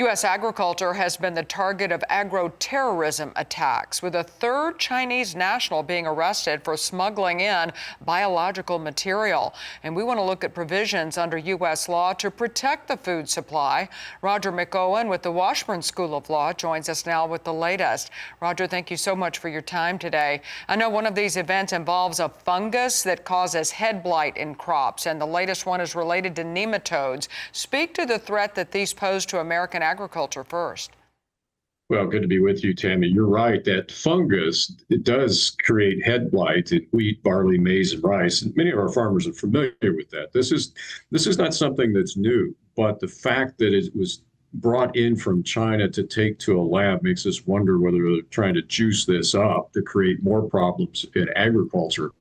U.S. agriculture has been the target of agro-terrorism attacks, with a third Chinese national being arrested for smuggling in biological material. And we want to look at provisions under U.S. law to protect the food supply. Roger McEowen with the Washburn School of Law joins us now with the latest. Roger, thank you so much for your time today. I know one of these events involves a fungus that causes head blight in crops, and the latest one is related to nematodes. Speak to the threat that these pose to American agriculture first. Well, good to be with you, Tammy. You're right. That fungus, it does create head blight in wheat, barley, maize, and rice. And many of our farmers are familiar with that. This is not something that's new, but the fact that it was brought in from China to take to a lab makes us wonder whether they're trying to juice this up to create more problems in agriculture.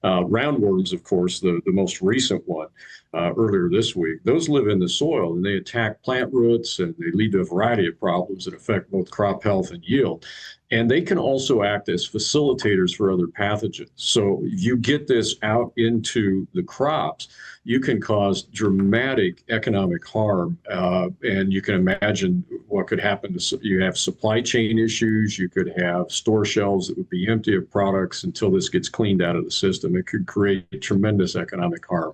Roundworms, of course, the most recent one earlier this week, those live in the soil and they attack plant roots and they lead to a variety of problems that affect both crop health and yield. And they can also act as facilitators for other pathogens. So if you get this out into the crops, you can cause dramatic economic harm. And you can imagine what could happen to, you have supply chain issues, you could have store shelves that would be empty of products until this gets cleaned out of the system. It could create tremendous economic harm.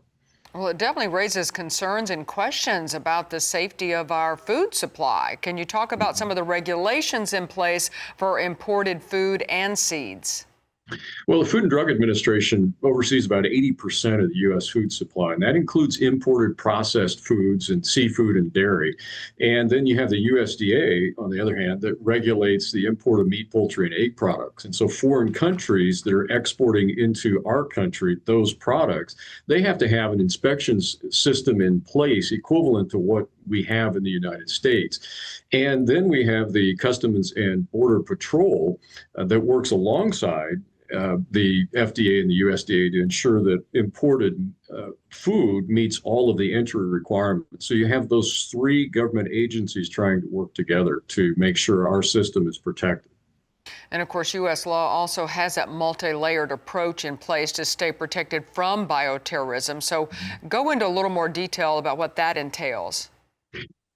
Well, it definitely raises concerns and questions about the safety of our food supply. Can you talk about some of the regulations in place for imported food and seeds? Well, the Food and Drug Administration oversees about 80% of the U.S. food supply, and that includes imported processed foods and seafood and dairy. And then you have the USDA, on the other hand, that regulates the import of meat, poultry, and egg products. And so foreign countries that are exporting into our country those products, they have to have an inspection system in place equivalent to what we have in the United States. And then we have the Customs and Border Patrol that works alongside the FDA and the USDA to ensure that imported food meets all of the entry requirements. So you have those three government agencies trying to work together to make sure our system is protected. And of course, U.S. law also has that multi-layered approach in place to stay protected from bioterrorism. So go into a little more detail about what that entails.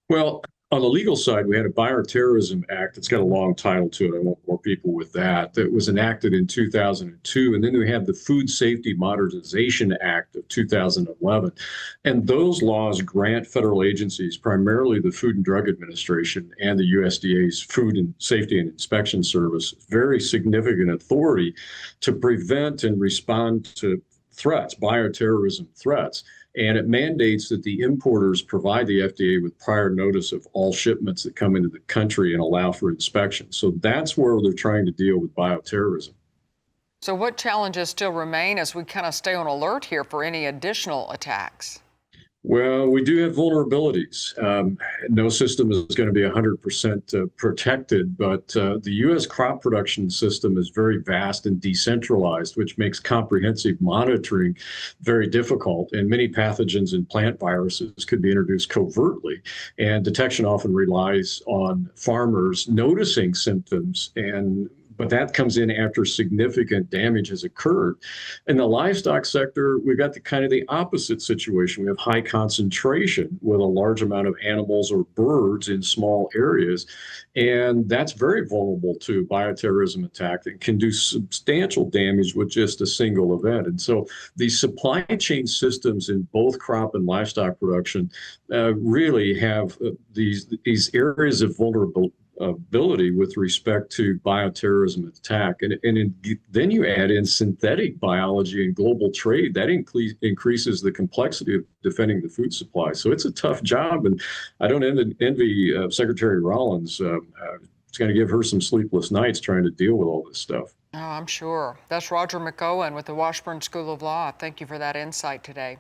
Well, on the legal side, we had a Bioterrorism Act. It's got a long title to it. I won't bore people with that. That was enacted in 2002. And then we have the Food Safety Modernization Act of 2011. And those laws grant federal agencies, primarily the Food and Drug Administration and the USDA's Food and Safety and Inspection Service, very significant authority to prevent and respond to threats, bioterrorism threats. And it mandates that the importers provide the FDA with prior notice of all shipments that come into the country and allow for inspection. So that's where they're trying to deal with bioterrorism. So what challenges still remain as we kind of stay on alert here for any additional attacks? Well, we do have vulnerabilities. No system is going to be 100% protected, but the U.S. crop production system is very vast and decentralized, which makes comprehensive monitoring very difficult. And many pathogens and plant viruses could be introduced covertly. And detection often relies on farmers noticing symptoms, but that comes in after significant damage has occurred. In the livestock sector, we've got the opposite situation. We have high concentration with a large amount of animals or birds in small areas. And that's very vulnerable to bioterrorism attack that can do substantial damage with just a single event. And so these supply chain systems in both crop and livestock production really have these areas of vulnerability with respect to bioterrorism attack. Then you add in synthetic biology and global trade. That increases the complexity of defending the food supply. So it's a tough job, and I don't envy Secretary Rollins. It's going to give her some sleepless nights trying to deal with all this stuff. Oh, I'm sure. That's Roger McEowen with the Washburn School of Law. Thank you for that insight today.